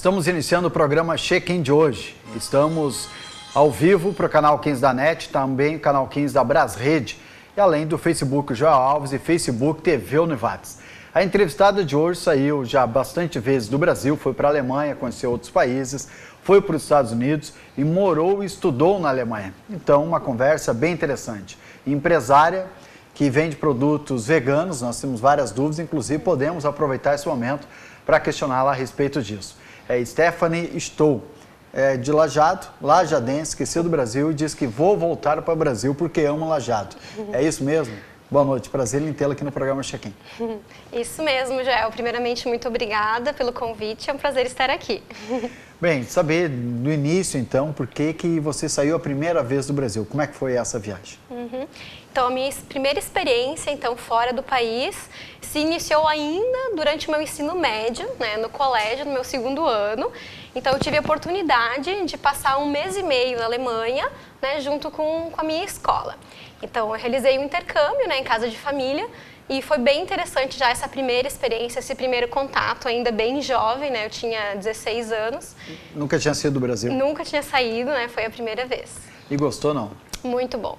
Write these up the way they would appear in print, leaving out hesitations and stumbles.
Estamos iniciando o programa Check-in de hoje. Estamos ao vivo para o canal 15 da NET, também o canal 15 da Brasrede, e além do Facebook Joel Alves e Facebook TV Univates. A entrevistada de hoje saiu já bastante vezes do Brasil, foi para a Alemanha, conheceu outros países, foi para os Estados Unidos e morou e estudou na Alemanha. Então, uma conversa bem interessante. Empresária que vende produtos veganos, nós temos várias dúvidas, inclusive podemos aproveitar esse momento para questioná-la a respeito disso. É Stephanie Stoll, de Lajeado, lajadense, esqueceu do Brasil e diz que vou voltar para o Brasil porque amo Lajeado. É isso mesmo? Boa noite, prazer em tê-la aqui no programa Check-in. Isso mesmo, Joel. Primeiramente, muito obrigada pelo convite, é um prazer estar aqui. Bem, saber do início, então, por que você saiu a primeira vez do Brasil? Como é que foi essa viagem? Então, a minha primeira experiência, então, fora do país, se iniciou ainda durante o meu ensino médio, né, no colégio, no meu segundo ano. Então, eu tive a oportunidade de passar 1 mês e meio na Alemanha, né, junto com a minha escola. Então, eu realizei um intercâmbio, né, em casa de família, e foi bem interessante já essa primeira experiência, esse primeiro contato, ainda bem jovem, né, eu tinha 16 anos. Nunca tinha saído do Brasil? Nunca tinha saído, né, foi a primeira vez. E gostou, não? Muito bom.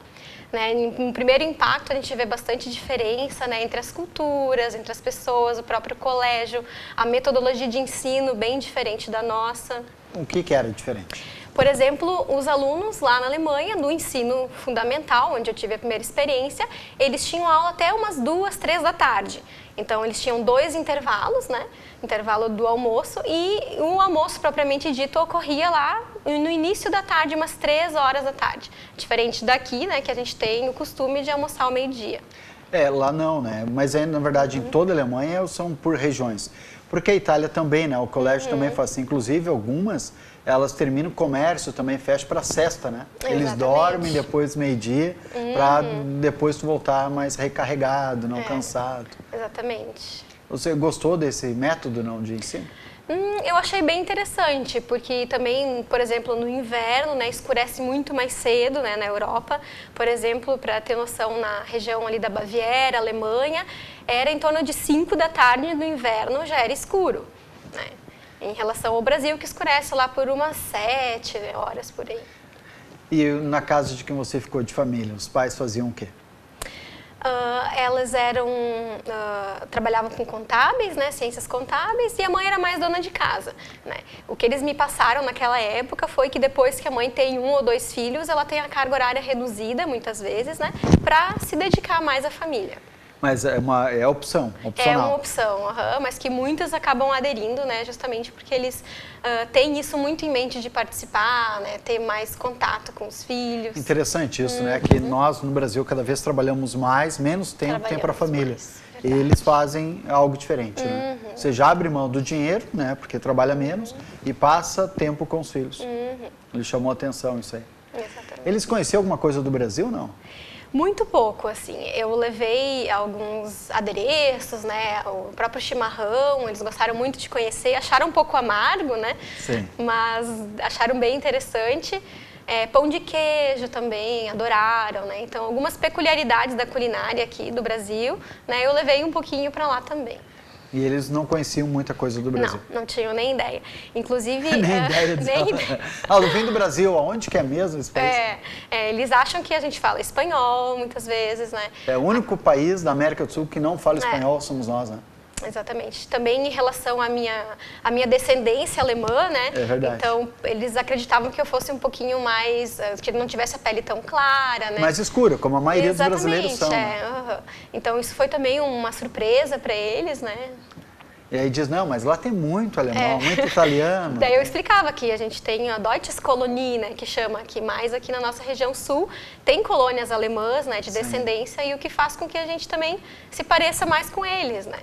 Né, no primeiro impacto, a gente vê bastante diferença, né, entre as culturas, entre as pessoas, o próprio colégio, a metodologia de ensino bem diferente da nossa. O que era diferente? Por exemplo, os alunos lá na Alemanha, no ensino fundamental, onde eu tive a primeira experiência, eles tinham aula até umas 2, 3 da tarde. Então, eles tinham 2 intervalos, né? Intervalo do almoço, e o almoço propriamente dito ocorria lá no início da tarde, umas 3 horas da tarde. Diferente daqui, né, que a gente tem o costume de almoçar ao meio-dia. Lá não, né? Mas na verdade, em toda a Alemanha são por regiões. Porque a Itália também, né? O colégio também faz assim. Inclusive, algumas, elas terminam o comércio, também fecha para sexta, né? Exatamente. Eles dormem depois do meio-dia, para depois tu voltar mais recarregado, não cansado. Exatamente. Você gostou desse método, não, de ensino? Eu achei bem interessante, porque também, por exemplo, no inverno, né, escurece muito mais cedo, né, na Europa. Por exemplo, para ter noção, na região ali da Baviera, Alemanha, era em torno de 5 da tarde no inverno, já era escuro, né? Em relação ao Brasil, que escurece lá por umas 7 horas por aí. E na casa de quem você ficou de família, os pais faziam o quê? Elas trabalhavam com contábeis, né, ciências contábeis, e a mãe era mais dona de casa, né. O que eles me passaram naquela época foi que depois que a mãe tem 1 ou 2 filhos, ela tem a carga horária reduzida, muitas vezes, né, para se dedicar mais à família. Mas é opção, opcional. É uma opção, mas que muitas acabam aderindo, né, justamente porque eles têm isso muito em mente de participar, né, ter mais contato com os filhos. Interessante isso, né, que nós no Brasil cada vez trabalhamos mais, menos tempo tem para a família. E eles fazem algo diferente, né? Você já abre mão do dinheiro, né, porque trabalha menos, e passa tempo com os filhos. Ele chamou a atenção isso aí. Exatamente. Eles conheceram alguma coisa do Brasil, não? Muito pouco, assim. Eu levei alguns adereços, né, o próprio chimarrão, eles gostaram muito de conhecer, acharam um pouco amargo, né? Sim. Mas acharam bem interessante. Pão de queijo também, adoraram, né? Então, algumas peculiaridades da culinária aqui do Brasil, né, eu levei um pouquinho para lá também. E eles não conheciam muita coisa do Brasil? Não tinham nem ideia. Inclusive... nem ideia. Eu vim do Brasil, aonde que é mesmo esse país? Eles acham que a gente fala espanhol, muitas vezes, né? O único país da América do Sul que não fala espanhol somos nós, né? Exatamente. Também em relação à minha descendência alemã, né? É verdade. Então, eles acreditavam que eu fosse um pouquinho mais... que não tivesse a pele tão clara, né? Mais escura, como a maioria dos brasileiros são. Né? Então, isso foi também uma surpresa para eles, né? E aí diz, não, mas lá tem muito alemão, muito italiano. Daí eu explicava que a gente tem a Deutsches Kolonie, né, que chama, que mais aqui na nossa região sul tem colônias alemãs, né, de descendência, e o que faz com que a gente também se pareça mais com eles, né.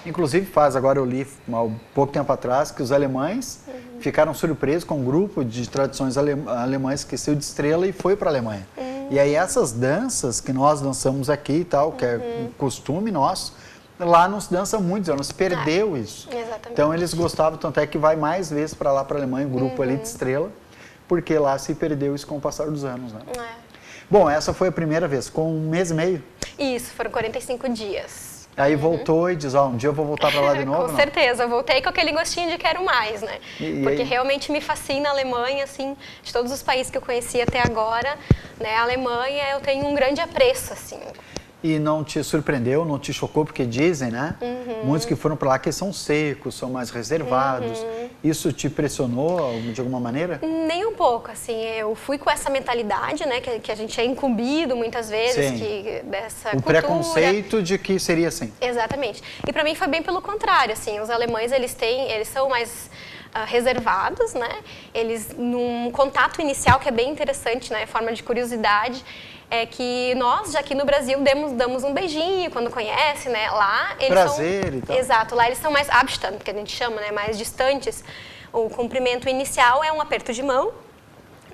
Inclusive agora eu li há pouco tempo atrás, que os alemães ficaram surpresos com um grupo de tradições alemães que saiu de Estrela e foi para a Alemanha. E aí essas danças que nós dançamos aqui e tal, que é um costume nosso, lá não se dança muito, não se perdeu isso. Exatamente. Então eles gostavam, tanto é que vai mais vezes para lá, para a Alemanha, um grupo ali de Estrela, porque lá se perdeu isso com o passar dos anos, né? Bom, essa foi a primeira vez, com 1 mês e meio? Isso, foram 45 dias. Aí voltou e diz, ó, um dia eu vou voltar para lá de novo, Com não? certeza, eu voltei com aquele gostinho de quero mais, né? Porque aí? realmente me fascina a Alemanha, assim, de todos os países que eu conheci até agora, né? A Alemanha eu tenho um grande apreço, assim. E não te surpreendeu, não te chocou, porque dizem, né? Muitos que foram para lá que são secos, são mais reservados. Isso te pressionou de alguma maneira? Nem um pouco, assim, eu fui com essa mentalidade, né, que a gente é incumbido muitas vezes, dessa cultura. Preconceito de que seria assim. Exatamente. E para mim foi bem pelo contrário, assim, os alemães, eles são mais reservados, né, eles, num contato inicial que é bem interessante, né, forma de curiosidade, é que nós, já aqui no Brasil, damos um beijinho quando conhece, né? Lá eles prazer são... e tal. Exato, lá eles são mais Abstand, que a gente chama, né? Mais distantes. O cumprimento inicial é um aperto de mão,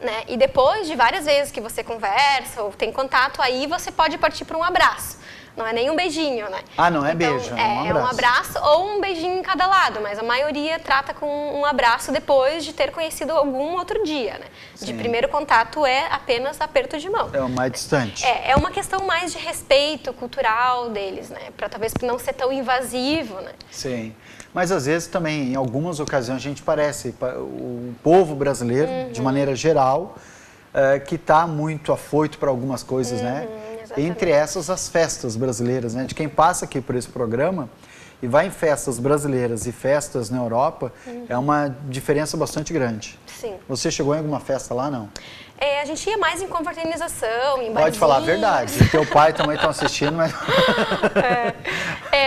né? E depois de várias vezes que você conversa ou tem contato, aí você pode partir para um abraço. Não é nem um beijinho, né? Ah, não é então, beijo, é um abraço. É um abraço ou um beijinho em cada lado, mas a maioria trata com um abraço depois de ter conhecido algum outro dia, né? Sim. De primeiro contato é apenas aperto de mão. É o mais distante. É uma questão mais de respeito cultural deles, né? Para talvez não ser tão invasivo, né? Sim. Mas às vezes também, em algumas ocasiões, a gente parece, o povo brasileiro, de maneira geral, que está muito afoito para algumas coisas, né? Exatamente. Entre essas, as festas brasileiras, né? De quem passa aqui por esse programa e vai em festas brasileiras e festas na Europa, é uma diferença bastante grande. Sim. Você chegou em alguma festa lá, não? A gente ia mais em confraternização, em barzinhos. Pode falar a verdade. Teu pai também está assistindo, mas...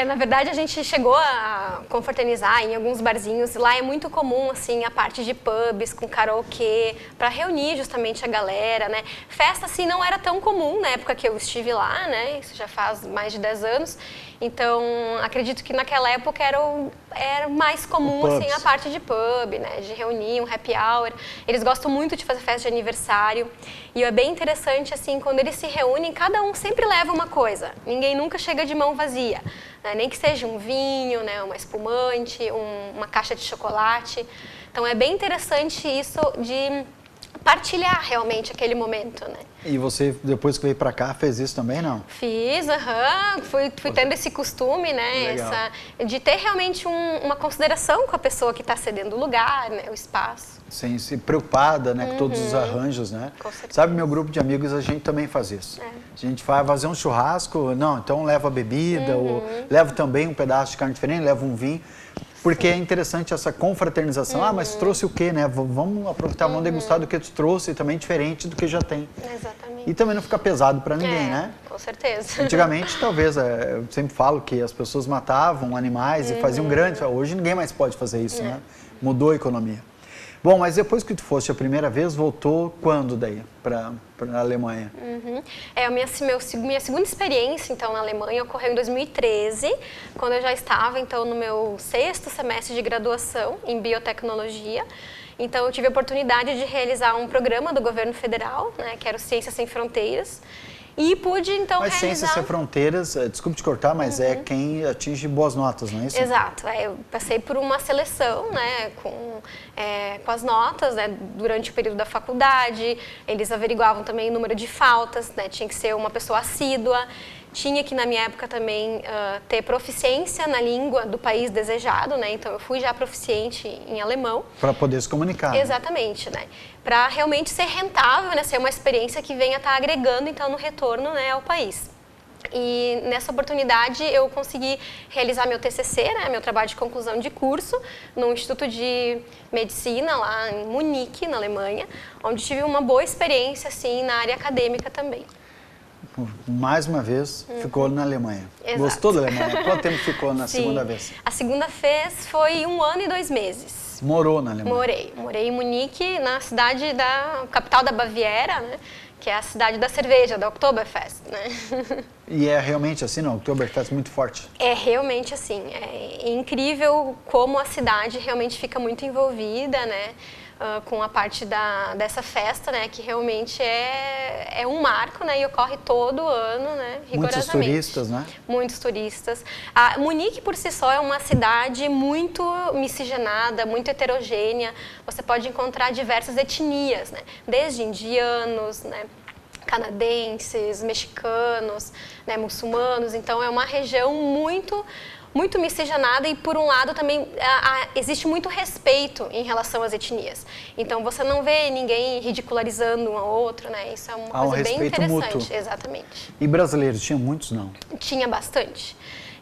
Na verdade, a gente chegou a confraternizar em alguns barzinhos. Lá é muito comum, assim, a parte de pubs com karaokê, para reunir justamente a galera, né? Festa, assim, não era tão comum na época que eu estive lá, né? Isso já faz mais de 10 anos. Então, acredito que naquela época era mais comum, assim, a parte de pub, né? De reunir, um happy hour. Eles gostam muito de fazer festa de aniversário. E é bem interessante, assim, quando eles se reúnem, cada um sempre leva uma coisa. Ninguém nunca chega de mão vazia. Né? Nem que seja um vinho, né? Uma espumante, uma caixa de chocolate. Então, é bem interessante isso de partilhar realmente aquele momento, né? E você, depois que veio para cá, fez isso também, não? Fiz, fui tendo esse costume, né, de ter realmente uma consideração com a pessoa que está cedendo o lugar, né, o espaço. Sim, se preocupada, né, com todos os arranjos, né? Com certeza. Sabe, meu grupo de amigos, a gente também faz isso. A gente vai fazer um churrasco, não, então leva bebida, ou leva também um pedaço de carne diferente, leva um vinho. Porque é interessante essa confraternização. Ah, mas trouxe o quê, né? Vamos aproveitar, vamos degustar do que tu trouxe, também diferente do que já tem. Exatamente. E também não fica pesado para ninguém, né? Com certeza. Antigamente, talvez, eu sempre falo que as pessoas matavam animais e faziam grandes. Hoje ninguém mais pode fazer isso, né? Mudou a economia. Bom, mas depois que tu foste a primeira vez, voltou quando daí para a Alemanha? A minha segunda experiência, então, na Alemanha ocorreu em 2013, quando eu já estava, então, no meu 6º semestre de graduação em biotecnologia. Então, eu tive a oportunidade de realizar um programa do governo federal, né, que era o Ciências Sem Fronteiras. E pude, então, mas Ciências Sem Fronteiras, desculpe te cortar, mas é quem atinge boas notas, não é isso? Exato. Eu passei por uma seleção, né, com as notas, né, durante o período da faculdade. Eles averiguavam também o número de faltas, né, tinha que ser uma pessoa assídua. Tinha que, na minha época, também ter proficiência na língua do país desejado, né? Então, eu fui já proficiente em alemão. Para poder se comunicar. Exatamente, né? Para realmente ser rentável, né? Ser uma experiência que venha estar agregando, então, no retorno, né, ao país. E nessa oportunidade eu consegui realizar meu TCC, né, meu trabalho de conclusão de curso, no Instituto de Medicina, lá em Munique, na Alemanha, onde tive uma boa experiência, assim, na área acadêmica também. Mais uma vez, ficou na Alemanha. Exato. Gostou da Alemanha? Quanto tempo ficou na segunda vez? A segunda vez foi 1 ano e 2 meses. Morou na Alemanha? Morei em Munique, na cidade capital da Baviera, né? Que é a cidade da cerveja, da Oktoberfest, né? E é realmente assim, não? Oktoberfest muito forte? É realmente assim, é incrível como a cidade realmente fica muito envolvida, né? Com a parte dessa festa, né, que realmente é um marco, né, e ocorre todo ano, né, rigorosamente. Muitos turistas, né? Muitos turistas. A Munique, por si só, é uma cidade muito miscigenada, muito heterogênea. Você pode encontrar diversas etnias, né, desde indianos, né, canadenses, mexicanos, né, muçulmanos. Então é uma região muito miscigenada e, por um lado, também existe muito respeito em relação às etnias. Então, você não vê ninguém ridicularizando um ao outro, né? Isso é uma coisa bem interessante. Mútuo. Exatamente. E brasileiros, tinha muitos, não? Tinha bastante.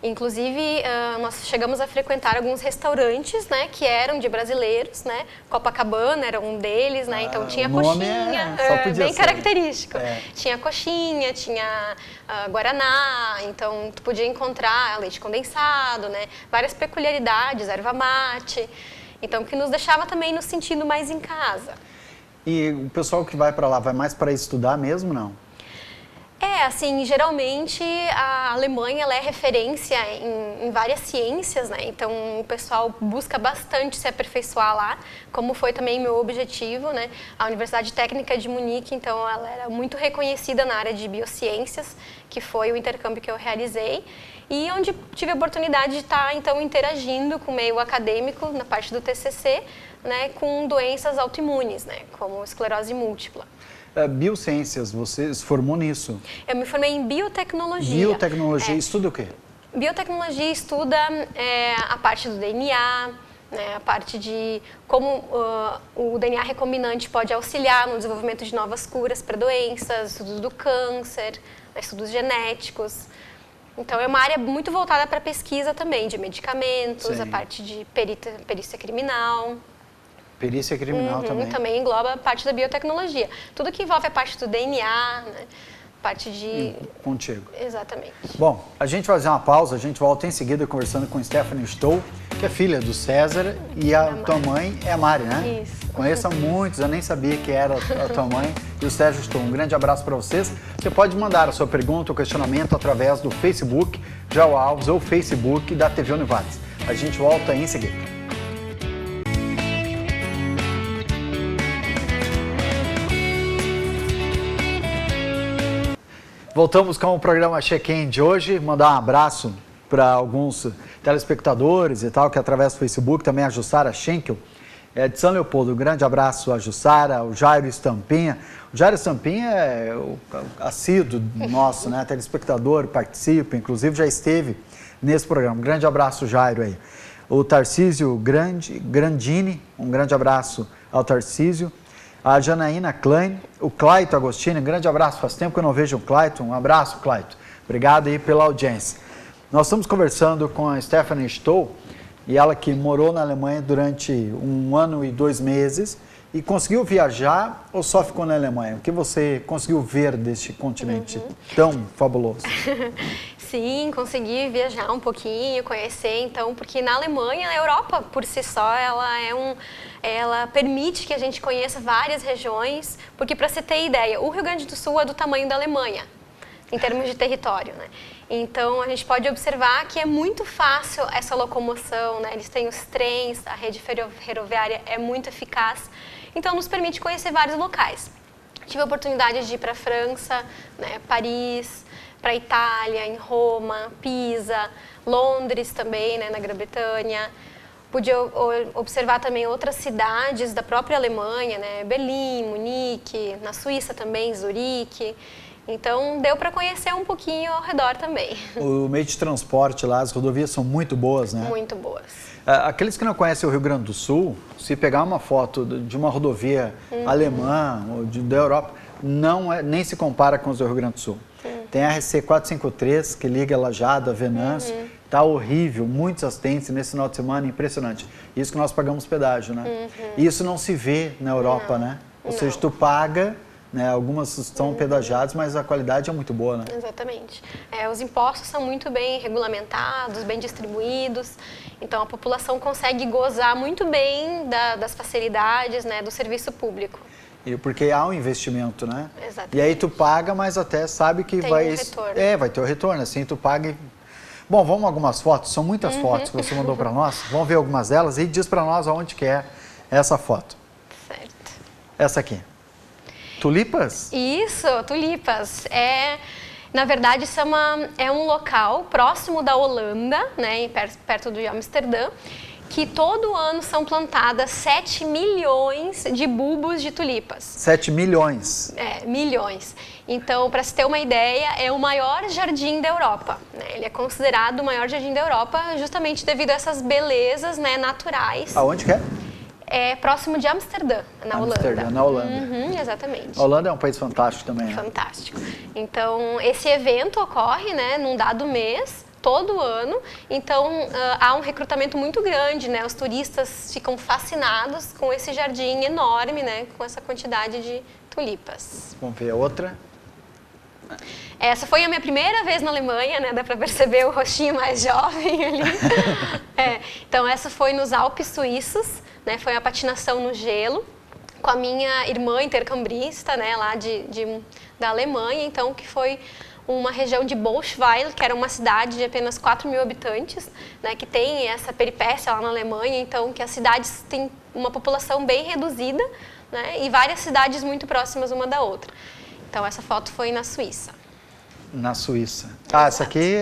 Inclusive, nós chegamos a frequentar alguns restaurantes, né, que eram de brasileiros, né? Copacabana era um deles, né? Então tinha coxinha, bem característico. Tinha coxinha, tinha guaraná, então tu podia encontrar leite condensado, né? Várias peculiaridades, erva mate. Então, que nos deixava também nos sentindo mais em casa. E o pessoal que vai para lá, vai mais para estudar mesmo, não? Assim, geralmente a Alemanha ela é referência em várias ciências, né? Então o pessoal busca bastante se aperfeiçoar lá, como foi também meu objetivo, né? A Universidade Técnica de Munique, então ela era muito reconhecida na área de biociências, que foi o intercâmbio que eu realizei, e onde tive a oportunidade de estar, então, interagindo com o meio acadêmico, na parte do TCC, né, com doenças autoimunes, né, como esclerose múltipla. Biociências, você se formou nisso? Eu me formei em biotecnologia. Biotecnologia, estuda o quê? Biotecnologia estuda a parte do DNA, né, a parte de como o DNA recombinante pode auxiliar no desenvolvimento de novas curas para doenças, estudos do câncer, estudos genéticos. Então, é uma área muito voltada para pesquisa também, de medicamentos, a parte de perícia criminal. Perícia criminal também. Também engloba a parte da biotecnologia. Tudo que envolve a parte do DNA, né? Parte de... Contigo. Exatamente. Bom, a gente vai fazer uma pausa, a gente volta em seguida conversando com Stephanie Stoll, que é filha do César, e a tua mãe é a Mari, né? Isso. Conheço há muitos, eu nem sabia que era a tua mãe e o Sérgio Stoll. Um grande abraço para vocês. Você pode mandar a sua pergunta ou questionamento através do Facebook João Alves ou Facebook da TV Univates. A gente volta em seguida. Voltamos com o programa Check-in de hoje. Mandar um abraço para alguns telespectadores e tal, que através do Facebook, também a Jussara Schenkel, de São Leopoldo. Um grande abraço a Jussara, o Jairo Estampinha. O Jairo Estampinha é o assíduo nosso, né? Telespectador, participa, inclusive já esteve nesse programa. Um grande abraço, Jairo, aí. O Tarcísio Grandini, um grande abraço ao Tarcísio. A Janaína Klein, o Clayton Agostini, um grande abraço, faz tempo que eu não vejo o Clayton, um abraço, Clayton, obrigado aí pela audiência. Nós estamos conversando com a Stephanie Stoll, e ela que morou na Alemanha durante 1 ano e 2 meses, e conseguiu viajar ou só ficou na Alemanha? O que você conseguiu ver deste continente tão fabuloso? Sim, consegui viajar um pouquinho, conhecer, então, porque na Alemanha, a Europa por si só, ela permite que a gente conheça várias regiões, porque, para você ter ideia, o Rio Grande do Sul é do tamanho da Alemanha, em termos de território, né? Então, a gente pode observar que é muito fácil essa locomoção, né? Eles têm os trens, a rede ferroviária é muito eficaz, então nos permite conhecer vários locais. Tive a oportunidade de ir para a França, né, Paris, para a Itália, em Roma, Pisa, Londres também, né, na Grã-Bretanha. Pude observar também outras cidades da própria Alemanha, né, Berlim, Munique, na Suíça também, Zurique. Então, deu para conhecer um pouquinho ao redor também. O meio de transporte lá, as rodovias são muito boas, né? Muito boas. Aqueles que não conhecem o Rio Grande do Sul, se pegar uma foto de uma rodovia alemã ou da Europa, nem se compara com os do Rio Grande do Sul. Tem a RC 453, que liga Lajeado a Venâncio. Tá horrível, muitos acidentes nesse final de semana, impressionante. Isso que nós pagamos pedágio, né? Isso não se vê na Europa, né? Ou seja, tu paga, né? Algumas estão pedagiadas, mas a qualidade é muito boa, né? Exatamente. Os impostos são muito bem regulamentados, bem distribuídos, então a população consegue gozar muito bem das facilidades, né, do serviço público. Porque há um investimento, né? Exatamente. E aí tu paga, mas até sabe que vai... Tem um retorno. Vai ter o retorno, assim, tu paga e... Bom, vamos a algumas fotos, são muitas fotos que você mandou para nós, vamos ver algumas delas e diz para nós aonde que é essa foto. Certo. Essa aqui. Tulipas? Isso, tulipas. Na verdade, isso é um local próximo da Holanda, né, perto de Amsterdã, que todo ano são plantadas 7 milhões de bulbos de tulipas. 7 milhões? Milhões. Então, para se ter uma ideia, é o maior jardim da Europa, né? Ele é considerado o maior jardim da Europa justamente devido a essas belezas, né, naturais. Aonde que é? É próximo de Amsterdã, na Holanda. Amsterdã, na Holanda. Exatamente. A Holanda é um país fantástico também. Né? Fantástico. Então, esse evento ocorre, né, num dado mês, todo ano. Então, há um recrutamento muito grande, né? Os turistas ficam fascinados com esse jardim enorme, né, com essa quantidade de tulipas. Vamos ver a outra. Essa foi a minha primeira vez na Alemanha, né? Dá para perceber o rostinho mais jovem ali. Então, essa foi nos Alpes suíços, né? Foi a patinação no gelo, com a minha irmã intercambista, né? Lá da Alemanha, então, que foi uma região de Bolschweil, que era uma cidade de apenas 4 mil habitantes, né? Que tem essa peripécia lá na Alemanha, então, que as cidades têm uma população bem reduzida, né? E várias cidades muito próximas uma da outra. Então, essa foto foi na Suíça. Na Suíça. Ah, essa aqui...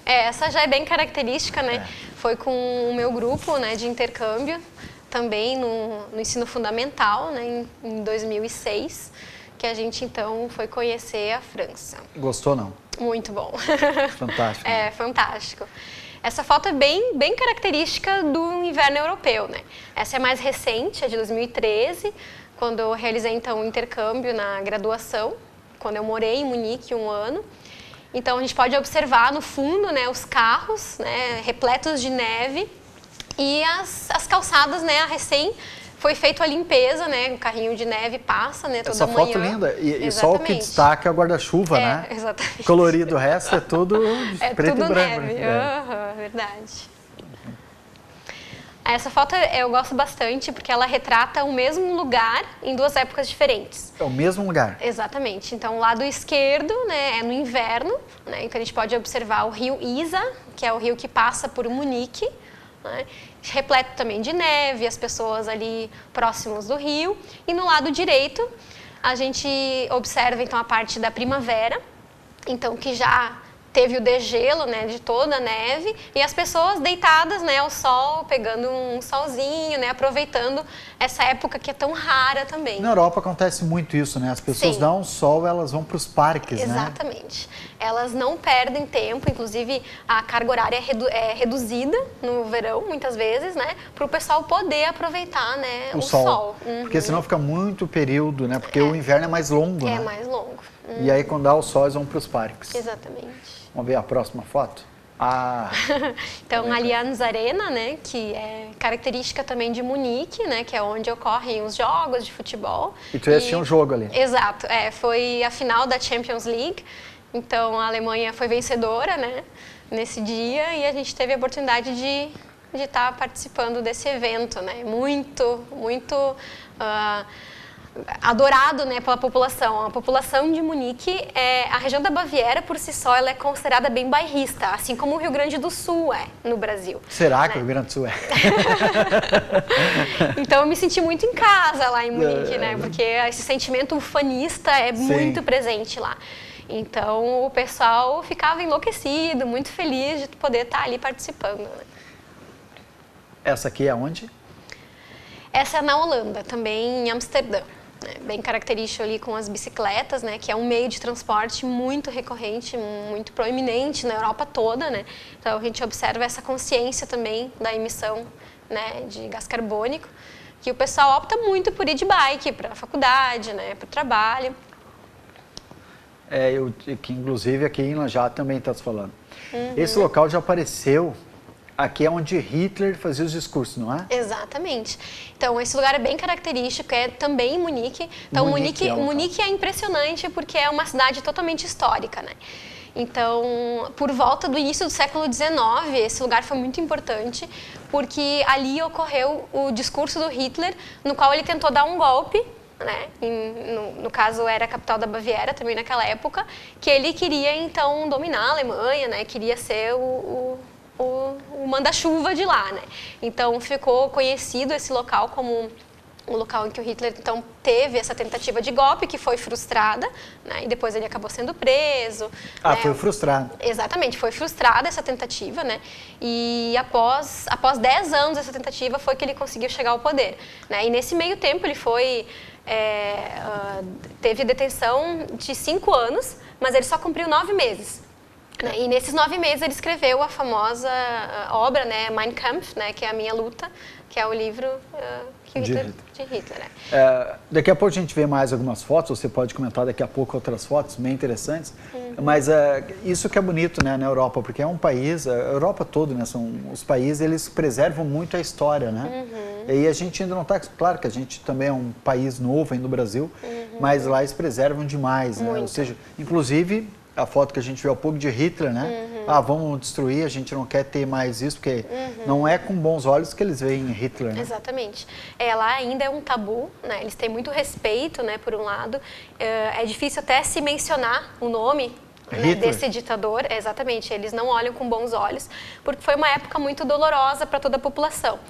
essa já é bem característica, né? Foi com o meu grupo, né, de intercâmbio, também no ensino fundamental, né, em 2006, que a gente, então, foi conhecer a França. Gostou, não? Muito bom. Fantástico. Fantástico. Essa foto é bem característica do inverno europeu, né? Essa é mais recente, é de 2013, quando eu realizei, então, um intercâmbio na graduação, quando eu morei em Munique 1 ano. Então, a gente pode observar no fundo, né, os carros, né, repletos de neve e as calçadas, né, foi feita a limpeza, né, o carrinho de neve passa, né, toda manhã. Essa foto linda. E só o que destaca é o guarda-chuva, né? Exatamente. Colorido, o resto é tudo preto tudo e branco. Neve. Verdade. Essa foto eu gosto bastante porque ela retrata o mesmo lugar em 2 épocas diferentes. É o mesmo lugar? Exatamente. Então, o lado esquerdo, né, é no inverno, né, então a gente pode observar o rio Isar, que é o rio que passa por Munique, né, repleto também de neve, as pessoas ali próximos do rio. E no lado direito, a gente observa então a parte da primavera, então que já teve o degelo, né, de toda a neve e as pessoas deitadas, né, ao sol, pegando um solzinho, né, aproveitando essa época que é tão rara também. Na Europa acontece muito isso, né? As pessoas dão sol, elas vão para os parques, Exatamente. Elas não perdem tempo, inclusive a carga horária é reduzida no verão, muitas vezes, né, para o pessoal poder aproveitar, né, o sol. Porque senão fica muito período, né? Porque o inverno é mais longo, né? É mais longo. E aí, quando dá o sol, eles vão para os parques. Exatamente. Vamos ver a próxima foto? Então, a Allianz Arena, né, que é característica também de Munique, né, que é onde ocorrem os jogos de futebol. E tu assistiu um jogo ali? Exato, foi a final da Champions League, então a Alemanha foi vencedora, né, nesse dia e a gente teve a oportunidade de estar participando desse evento, né, muito adorado, né, pela população. A população de Munique, a região da Baviera, por si só, ela é considerada bem bairrista, assim como o Rio Grande do Sul é no Brasil. Será que o Rio Grande do Sul é? Então, eu me senti muito em casa lá em Munique, né, porque esse sentimento ufanista é muito presente lá. Então, o pessoal ficava enlouquecido, muito feliz de poder estar ali participando. Né? Essa aqui é onde? Essa é na Holanda, também em Amsterdã. Bem característico ali com as bicicletas, né, que é um meio de transporte muito recorrente, muito proeminente na Europa toda, né? Então a gente observa essa consciência também da emissão, né, de gás carbônico, que o pessoal opta muito por ir de bike para a faculdade, né, para o trabalho. Que inclusive aqui em Lanjá também está se falando. Esse local já apareceu. Aqui é onde Hitler fazia os discursos, não é? Exatamente. Então, esse lugar é bem característico, é também em Munique. Então, Munique é impressionante porque é uma cidade totalmente histórica, né? Então, por volta do início do século XIX, esse lugar foi muito importante porque ali ocorreu o discurso do Hitler, no qual ele tentou dar um golpe, né? No caso, era a capital da Baviera, também naquela época, que ele queria, então, dominar a Alemanha, né? Queria ser o manda-chuva de lá, né? Então, ficou conhecido esse local como o local em que o Hitler, então, teve essa tentativa de golpe, que foi frustrada, né? E depois ele acabou sendo preso. Ah, né? foi frustrado. Exatamente, foi frustrada essa tentativa, né? E após 10 anos dessa tentativa foi que ele conseguiu chegar ao poder, né? E nesse meio tempo ele foi... teve detenção de 5 anos, mas ele só cumpriu 9 meses. Né? E nesses 9 meses ele escreveu a famosa obra, né, Mein Kampf, né, que é A Minha Luta, que é o livro de Hitler. Né? Daqui a pouco a gente vê mais algumas fotos, você pode comentar daqui a pouco outras fotos bem interessantes, mas isso que é bonito, né, na Europa, porque é um país, a Europa toda, né, são os países, eles preservam muito a história, né? E a gente ainda não está, claro que a gente também é um país novo ainda no Brasil, mas lá eles preservam demais, né? Ou seja, inclusive a foto que a gente viu há pouco de Hitler, né? Vamos destruir, a gente não quer ter mais isso, porque não é com bons olhos que eles veem Hitler, né? Exatamente. Lá ainda é um tabu, né? Eles têm muito respeito, né, por um lado. É difícil até se mencionar o nome, né, desse ditador. Exatamente, eles não olham com bons olhos, porque foi uma época muito dolorosa para toda a população.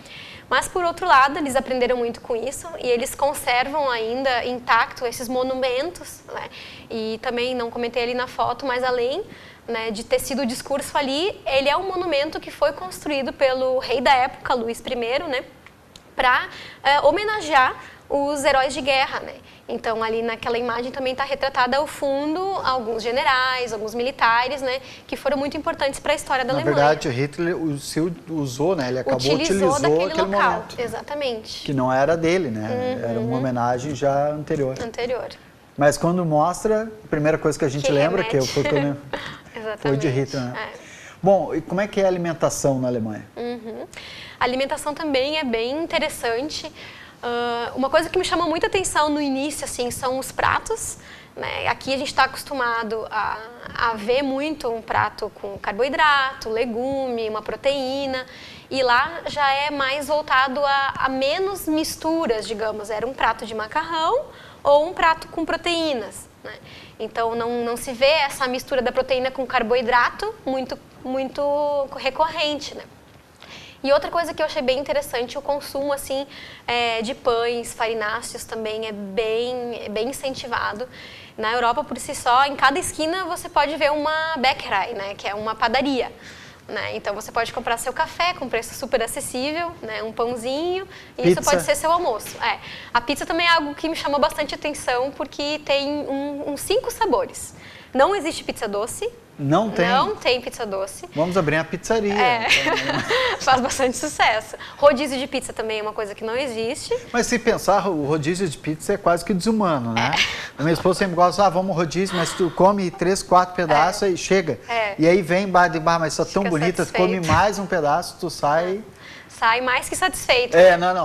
Mas, por outro lado, eles aprenderam muito com isso e eles conservam ainda intacto esses monumentos, né? E também, não comentei ali na foto, mas além, né, de ter sido o discurso ali, ele é um monumento que foi construído pelo rei da época, Luís I, né, para homenagear os heróis de guerra, né? Então, ali naquela imagem também está retratada ao fundo alguns generais, alguns militares, né, que foram muito importantes para a história da Alemanha. Na verdade, Hitler usou, né? Ele utilizou daquele aquele local. momento. Exatamente. Que não era dele, né? Era uma homenagem já anterior. Mas quando mostra, a primeira coisa que a gente lembra, que foi que eu lembro, foi de Hitler, né? Bom, e como é que é a alimentação na Alemanha? A alimentação também é bem interessante. Uma coisa que me chamou muita atenção no início, assim, são os pratos, né? Aqui a gente está acostumado a ver muito um prato com carboidrato, legume, uma proteína, e lá já é mais voltado a menos misturas, digamos. Era um prato de macarrão ou um prato com proteínas, né? Então não se vê essa mistura da proteína com carboidrato muito recorrente, né? E outra coisa que eu achei bem interessante, o consumo assim, de pães, farináceos também é bem incentivado. Na Europa, por si só, em cada esquina você pode ver uma Bäckerei, né, que é uma padaria. Né? Então você pode comprar seu café com preço super acessível, né, um pãozinho, e isso pode ser seu almoço. A pizza também é algo que me chamou bastante atenção, porque tem uns 5 sabores. Não existe pizza doce. Não tem? Não tem pizza doce. Vamos abrir uma pizzaria. Faz bastante sucesso. Rodízio de pizza também é uma coisa que não existe. Mas se pensar, o rodízio de pizza é quase que desumano, né? A minha esposa sempre gosta, vamos rodízio, mas tu come 3, 4 pedaços e chega. E aí vem, mas tá tão bonita, tu come mais um pedaço, tu sai... Sai mais que satisfeito.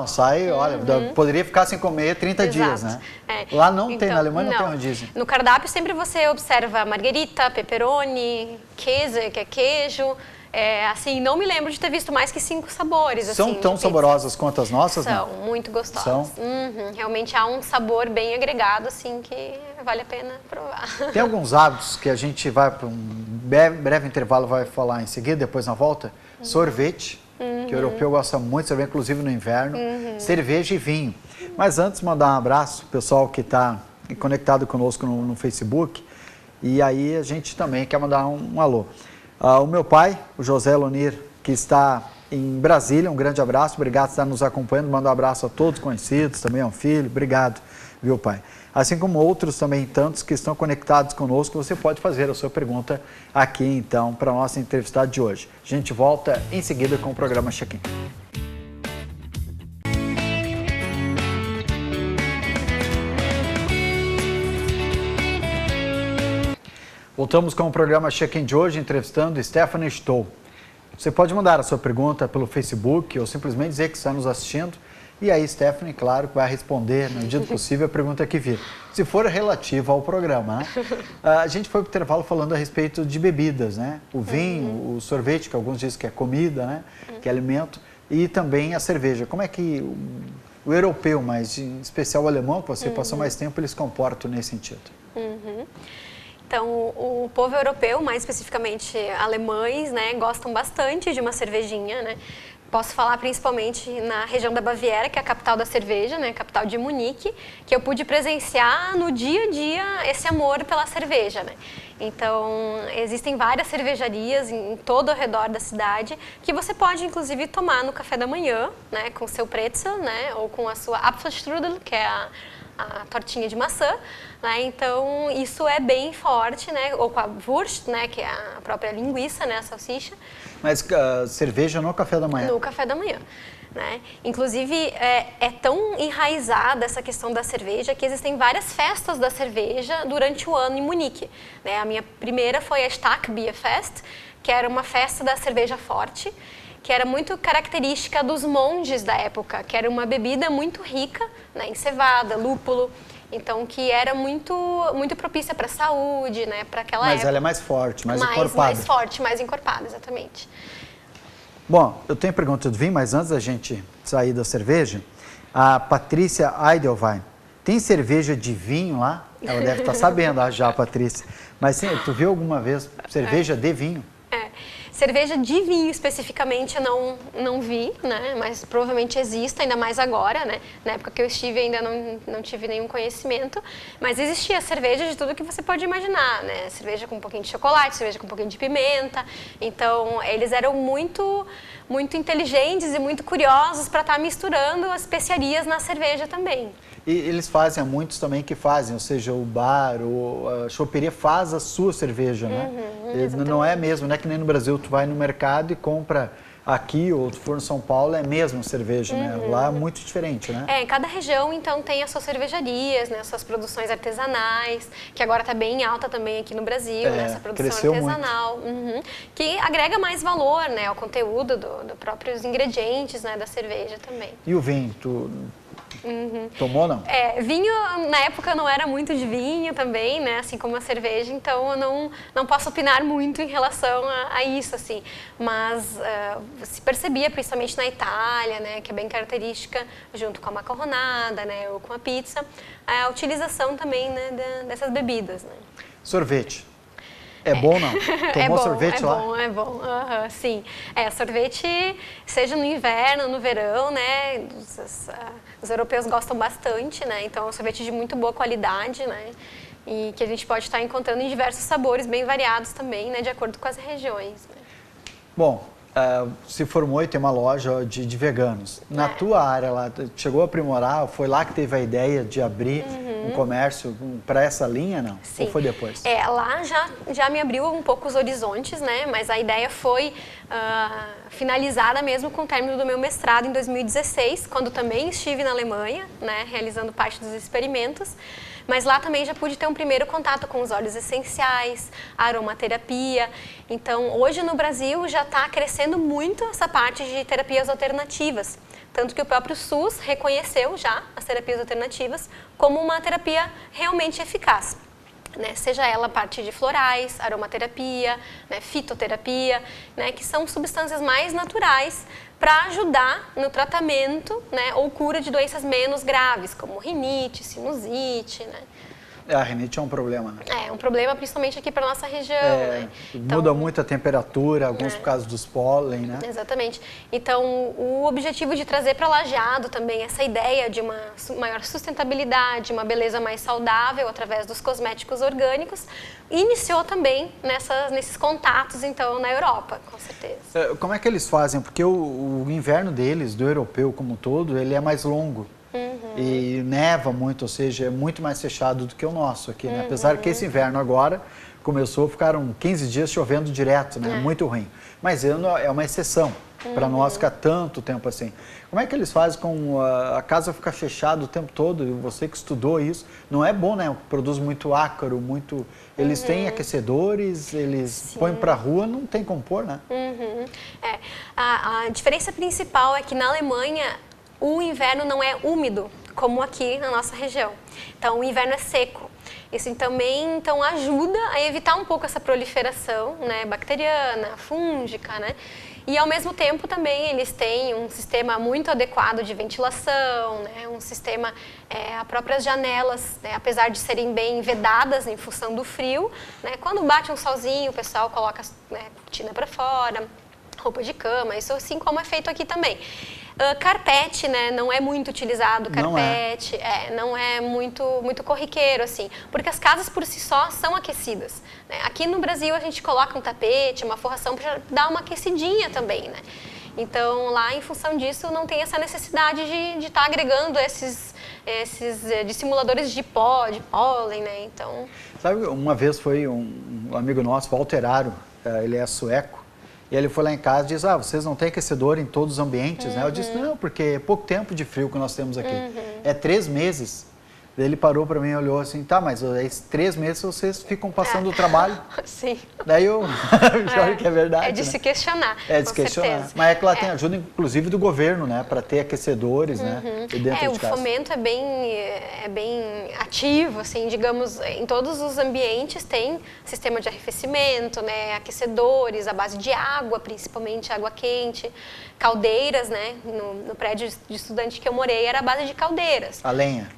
Sai, olha, poderia ficar sem comer 30 dias, né? Lá não tem, na Alemanha não tem rodízio. No cardápio sempre você observa marguerita, pepperoni, queso, que é queijo. Assim, não me lembro de ter visto mais que 5 sabores. São assim, tão saborosas quanto as nossas? São, muito gostosas. Realmente há um sabor bem agregado, assim, que vale a pena provar. Tem alguns hábitos que a gente vai para um breve intervalo, vai falar em seguida, depois na volta. Sorvete. Que o europeu gosta muito de cerveja, inclusive no inverno, cerveja e vinho. Mas antes, mandar um abraço ao pessoal que está conectado conosco no Facebook. E aí a gente também quer mandar um alô. O meu pai, o José Lonir, que está em Brasília, um grande abraço, obrigado por estar nos acompanhando. Manda um abraço a todos conhecidos, também ao filho, obrigado, viu, pai? Assim como outros também, tantos que estão conectados conosco, você pode fazer a sua pergunta aqui, então, para a nossa entrevistada de hoje. A gente volta em seguida com o programa Check-in. Voltamos com o programa Check-in de hoje, entrevistando Stephanie Stoll. Você pode mandar a sua pergunta pelo Facebook ou simplesmente dizer que está nos assistindo. E aí, Stephanie, claro, vai responder, na medida do possível, a pergunta que vir. Se for relativa ao programa, né? A gente foi para o intervalo falando a respeito de bebidas, né? O vinho, o sorvete, que alguns dizem que é comida, né? Que é alimento, e também a cerveja. Como é que o europeu, mas em especial o alemão, que você passou mais tempo, eles se comportam nesse sentido? Então, o povo europeu, mais especificamente alemães, né, gostam bastante de uma cervejinha, né? Posso falar principalmente na região da Baviera, que é a capital da cerveja, né, a capital de Munique, que eu pude presenciar no dia a dia esse amor pela cerveja, né. Então, existem várias cervejarias em todo o redor da cidade que você pode, inclusive, tomar no café da manhã, né, com o seu pretzel, né, ou com a sua Apfelstrudel, que é a tortinha de maçã, né? Então isso é bem forte, né? Ou com a Wurst, né? Que é a própria linguiça, né? A salsicha. Mas cerveja no café da manhã? No café da manhã. Né? Inclusive, é tão enraizada essa questão da cerveja que existem várias festas da cerveja durante o ano em Munique. Né? A minha primeira foi a Starkbierfest, que era uma festa da cerveja forte, que era muito característica dos monges da época, que era uma bebida muito rica, né, em cevada, lúpulo, então que era muito propícia para a saúde, né, para aquela época. Mas ela é mais forte, mais encorpada. Mais forte, mais encorpada, exatamente. Bom, eu tenho pergunta do vinho, mas antes da gente sair da cerveja, a Patrícia Eidelwein, tem cerveja de vinho lá? Ela deve estar sabendo já, Patrícia. Mas sim, tu viu alguma vez cerveja de vinho? Cerveja de vinho especificamente eu não vi, né? Mas provavelmente existe, ainda mais agora, né? Na época que eu estive ainda não tive nenhum conhecimento, mas existia cerveja de tudo que você pode imaginar, né? Cerveja com um pouquinho de chocolate, cerveja com um pouquinho de pimenta, então eles eram muito inteligentes e muito curiosos para estar misturando as especiarias na cerveja também. E eles fazem, há muitos também que fazem, ou seja, o bar, a choperia faz a sua cerveja, né? Não é mesmo, não é que nem no Brasil, tu vai no mercado e compra aqui, ou tu for em São Paulo, é mesmo cerveja, né? Lá é muito diferente, né? Cada região, então, tem as suas cervejarias, né? As suas produções artesanais, que agora está bem alta também aqui no Brasil, né? Essa produção artesanal, que agrega mais valor, né? Ao conteúdo dos próprios ingredientes, né? Da cerveja também. E o vinho, tu... Tomou, não? Vinho, na época, eu não era muito de vinho também, né? Assim como a cerveja, então eu não posso opinar muito em relação a isso, assim. Mas se percebia, principalmente na Itália, né? Que é bem característica, junto com a macarronada, né? Ou com a pizza, a utilização também, né? Dessas bebidas, né? Sorvete. É bom ou não? Tomou sorvete lá? É bom, sim. Sorvete, seja no inverno, no verão, né? Os europeus gostam bastante, né? Então, é um sorvete de muito boa qualidade, né? E que a gente pode estar encontrando em diversos sabores bem variados também, né? De acordo com as regiões. Né? Bom, se formou e tem uma loja de veganos. Na tua área lá, chegou a aprimorar? Foi lá que teve a ideia de abrir um comércio para essa linha, não? Sim. Ou foi depois? Lá já me abriu um pouco os horizontes, né? Mas a ideia foi finalizada mesmo com o término do meu mestrado em 2016, quando também estive na Alemanha, né? Realizando parte dos experimentos. Mas lá também já pude ter um primeiro contato com os óleos essenciais, aromaterapia. Então, hoje no Brasil já está crescendo muito essa parte de terapias alternativas. Tanto que o próprio SUS reconheceu já as terapias alternativas como uma terapia realmente eficaz. Né? Seja ela a parte de florais, aromaterapia, né? Fitoterapia, né? Que são substâncias mais naturais para ajudar no tratamento, né? Ou cura de doenças menos graves, como rinite, sinusite, né? A rinite é um problema, né? É um problema principalmente aqui para nossa região, né? Então, muda muito a temperatura, alguns por causa dos pólen, né? Exatamente. Então, o objetivo de trazer para Lajeado também essa ideia de uma maior sustentabilidade, uma beleza mais saudável através dos cosméticos orgânicos, iniciou também nesses contatos, então, na Europa, com certeza. Como é que eles fazem? Porque o inverno deles, do europeu como um todo, ele é mais longo. E neva muito, ou seja, é muito mais fechado do que o nosso aqui, né? Apesar que esse inverno agora começou, ficaram 15 dias chovendo direto, né? Muito ruim. Mas é uma exceção para nós ficar tanto tempo assim. Como é que eles fazem com a casa ficar fechada o tempo todo? E você que estudou isso, não é bom, né? Produz muito ácaro, muito... Eles têm aquecedores, eles põem para a rua, não tem como pôr, né? A diferença principal é que na Alemanha o inverno não é úmido, como aqui na nossa região. Então, o inverno é seco. Isso também ajuda a evitar um pouco essa proliferação, né, bacteriana, fúngica, né? E, ao mesmo tempo, também eles têm um sistema muito adequado de ventilação, né, um sistema, as próprias janelas, né, apesar de serem bem vedadas em função do frio, né, quando bate um solzinho, o pessoal coloca, né, a cortina para fora. roupa de cama, isso assim como é feito aqui também. Carpete, né, não é muito utilizado, carpete, não é muito corriqueiro, assim, porque as casas por si só são aquecidas, né? Aqui no Brasil a gente coloca um tapete, uma forração para dar uma aquecidinha também, né? Então lá, em função disso, não tem essa necessidade de estar agregando esses dissimuladores de pó, de pólen, né? Então... Sabe, uma vez foi um amigo nosso, Walter Aro, ele é sueco, e ele foi lá em casa e disse, vocês não têm aquecedor em todos os ambientes, né? Eu disse, não, porque é pouco tempo de frio que nós temos aqui. É 3 meses. Ele parou para mim e olhou assim, tá, mas esses 3 meses vocês ficam passando o trabalho. Sim. Daí eu acho que é verdade. É de se questionar. É de se questionar. Certeza. Mas é que lá tem ajuda, inclusive, do governo, né? Para ter aquecedores, né? Dentro de casa. O fomento é bem ativo, assim, digamos, em todos os ambientes tem sistema de arrefecimento, né? Aquecedores, à base de água, principalmente água quente, caldeiras, né? No prédio de estudante que eu morei era a base de caldeiras. A lenha.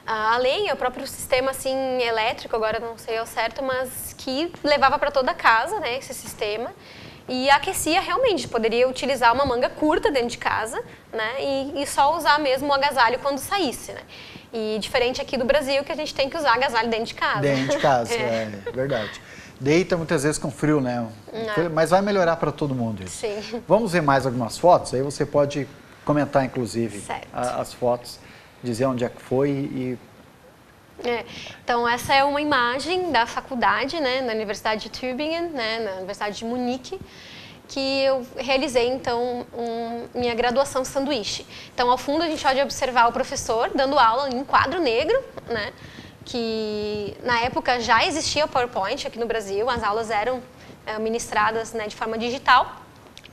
A lenha, o próprio sistema assim elétrico, agora não sei ao certo, mas que levava para toda a casa, né, esse sistema, e aquecia realmente. Poderia utilizar uma manga curta dentro de casa, né, e só usar mesmo o agasalho quando saísse, né. E diferente aqui do Brasil, que a gente tem que usar agasalho dentro de casa. Dentro de casa, é verdade. Deita muitas vezes com frio, né? Mas vai melhorar para todo mundo isso. Sim. Vamos ver mais algumas fotos, aí você pode comentar, inclusive, as fotos, dizer onde é que foi e... Então, essa é uma imagem da faculdade, né, na Universidade de Tübingen, né, na Universidade de Munique, que eu realizei, então, minha graduação sanduíche. Então, ao fundo, a gente pode observar o professor dando aula em quadro negro, né, que na época já existia o PowerPoint aqui no Brasil, as aulas eram ministradas, né, de forma digital,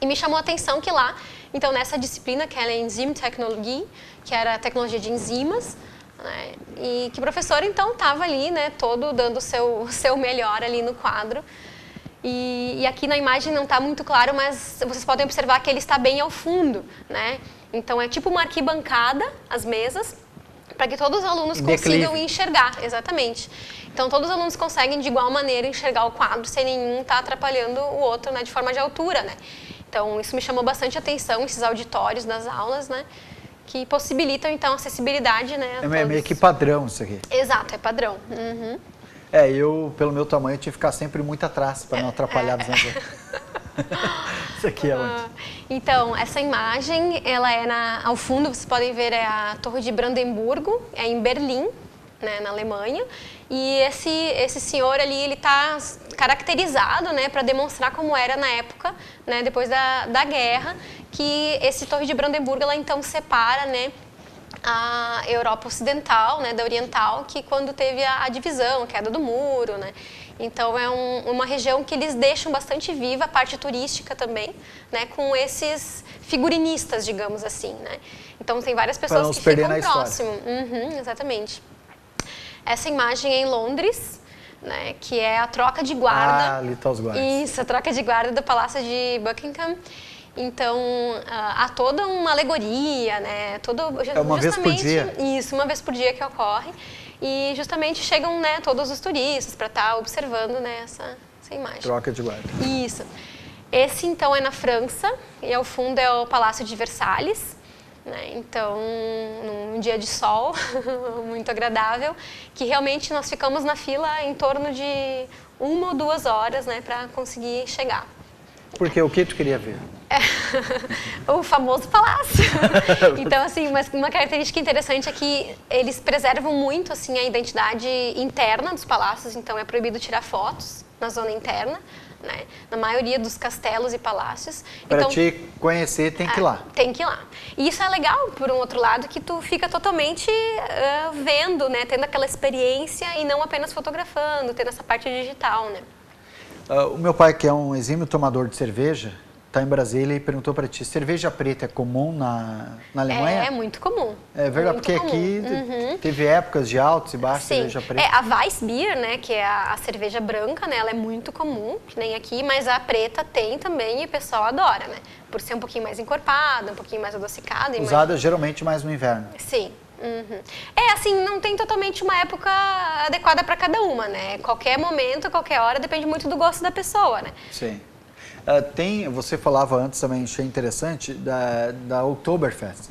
e me chamou a atenção que lá, então, nessa disciplina, que era Enzymtechnologie, que era a tecnologia de enzimas, né, e que o professor, então, estava ali, né, todo dando o seu melhor ali no quadro. E aqui na imagem não está muito claro, mas vocês podem observar que ele está bem ao fundo, né? Então, é tipo uma arquibancada, as mesas, para que todos os alunos consigam enxergar, exatamente. Então, todos os alunos conseguem, de igual maneira, enxergar o quadro, sem nenhum estar atrapalhando o outro, né, de forma de altura, né? Então, isso me chamou bastante atenção, esses auditórios das aulas, né? Que possibilitam, então, acessibilidade, né? É meio que padrão isso aqui. Exato, é padrão. Eu, pelo meu tamanho, tinha que ficar sempre muito atrás, para não atrapalhar a visão. Isso aqui é onde? Então, essa imagem, ela é ao fundo, vocês podem ver, é a Torre de Brandemburgo, é em Berlim, né, na Alemanha. E esse senhor ali, ele está caracterizado, né, para demonstrar como era na época, né, depois da guerra, que esse Torre de Brandemburgo, ela então separa, né, a Europa Ocidental, né, da Oriental, que quando teve a divisão, a queda do muro, né. Então é uma região que eles deixam bastante viva, a parte turística também, né, com esses figurinistas, digamos assim, né. Então tem várias pessoas que ficam próximo. Exatamente. Essa imagem é em Londres, né, que é a troca de guarda. Ali está os guardas. Isso, a troca de guarda do Palácio de Buckingham. Então, há toda uma alegoria, né? Uma vez por dia? Isso, uma vez por dia que ocorre. E justamente chegam, né, todos os turistas para estar observando, né, essa imagem. Troca de guarda. Isso. Esse, então, é na França e ao fundo é o Palácio de Versalhes. Né? Então, num dia de sol, muito agradável, que realmente nós ficamos na fila em torno de 1 ou 2 horas, né, para conseguir chegar. Porque o que tu queria ver? O famoso palácio. Então, assim, uma característica interessante é que eles preservam muito, assim, a identidade interna dos palácios. Então, é proibido tirar fotos na zona interna, né? Na maioria dos castelos e palácios. Para te conhecer, tem que ir lá. Tem que ir lá. E isso é legal, por um outro lado, que tu fica totalmente vendo, né? Tendo aquela experiência e não apenas fotografando, tendo essa parte digital, né? O meu pai, que é um exímio tomador de cerveja, está em Brasília e perguntou para ti, cerveja preta é comum na Alemanha? É muito comum. É verdade, porque comum. Aqui teve épocas de altos e baixos, Sim. cerveja preta. A Weissbier, né, que é a cerveja branca, né, ela é muito comum, que nem aqui, mas a preta tem também e o pessoal adora, né? Por ser um pouquinho mais encorpada, um pouquinho mais adocicada. Usada geralmente mais no inverno. Sim. Assim, não tem totalmente uma época adequada para cada uma, né? Qualquer momento, qualquer hora, depende muito do gosto da pessoa, né? Sim. Você falava antes também, achei interessante, da Oktoberfest.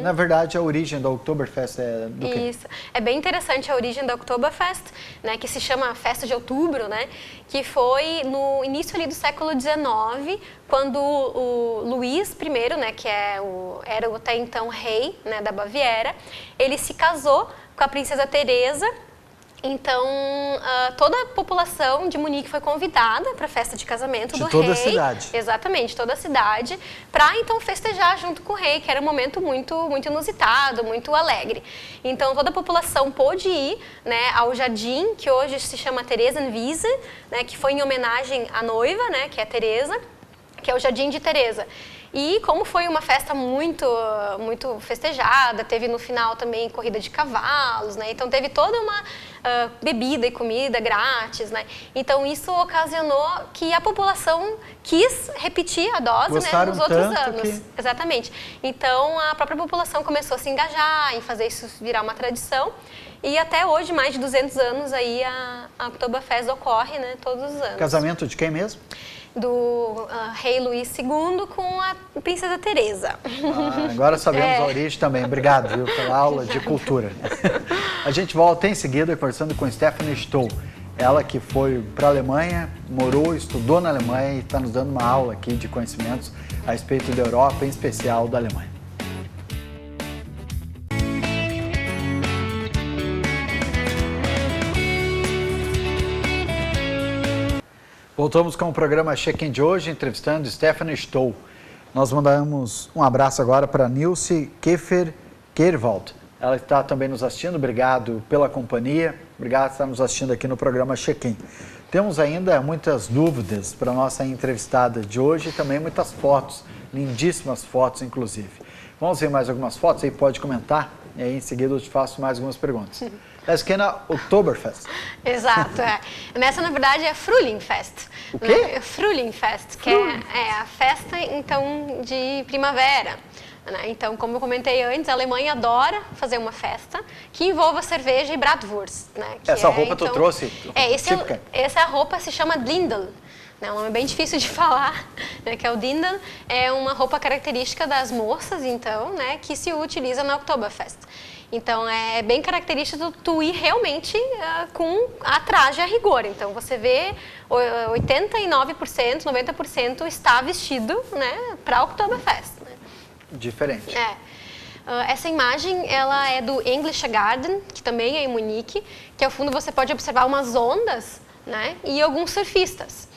Na verdade, a origem da Oktoberfest é do quê? Isso. É bem interessante a origem da Oktoberfest, né, que se chama Festa de Outubro, né, que foi no início ali do século XIX, quando o Luís I, né, que era até então rei, né, da Baviera, ele se casou com a princesa Teresa. Então, toda a população de Munique foi convidada para a festa de casamento do rei. De toda a cidade. Exatamente, toda a cidade, para então festejar junto com o rei, que era um momento muito, muito inusitado, muito alegre. Então, toda a população pôde ir, né, ao jardim, que hoje se chama Theresienwiese, né, que foi em homenagem à noiva, né, que é a Teresa, que é o Jardim de Teresa. E como foi uma festa muito, muito festejada, teve no final também corrida de cavalos, né? Então teve toda uma bebida e comida grátis, né? Então isso ocasionou que a população quis repetir a dose, né, nos outros anos. Exatamente. Então a própria população começou a se engajar em fazer isso virar uma tradição. E até hoje, mais de 200 anos, aí a Oktoberfest ocorre, né, todos os anos. Casamento de quem mesmo? Do rei Luís II com a princesa Teresa. Agora sabemos a origem também. Obrigado, viu, pela aula de cultura. A gente volta em seguida conversando com Stephanie Stoll. Ela que foi para a Alemanha, morou, estudou na Alemanha e está nos dando uma aula aqui de conhecimentos a respeito da Europa, em especial da Alemanha. Voltamos com o programa Check-in de hoje, entrevistando Stephanie Stoll. Nós mandamos um abraço agora para Nilce Keffer-Kerwald. Ela está também nos assistindo, obrigado pela companhia, obrigado por estar nos assistindo aqui no programa Check-in. Temos ainda muitas dúvidas para a nossa entrevistada de hoje e também muitas fotos, lindíssimas fotos inclusive. Vamos ver mais algumas fotos aí, pode comentar, e aí em seguida eu te faço mais algumas perguntas. Essa aqui é na Oktoberfest. Exato, é. Nessa, na verdade, é Frühlingfest. O quê? Né? Frühlingfest, que é a festa, então, de primavera. Né? Então, como eu comentei antes, a Alemanha adora fazer uma festa que envolva cerveja e Bratwurst. Né? Que essa roupa tu trouxe? Essa roupa se chama Dirndl. É um nome bem difícil de falar, né, que é o Dirndl. É uma roupa característica das moças, então, né, que se utiliza na Oktoberfest. Então, é bem característico tu ir realmente com a traje a rigor. Então, você vê 89%, 90% está vestido, né, para a Oktoberfest. Né? Diferente. Essa imagem, ela é do Englische Garden, que também é em Munique, que ao fundo você pode observar umas ondas, né, e alguns surfistas.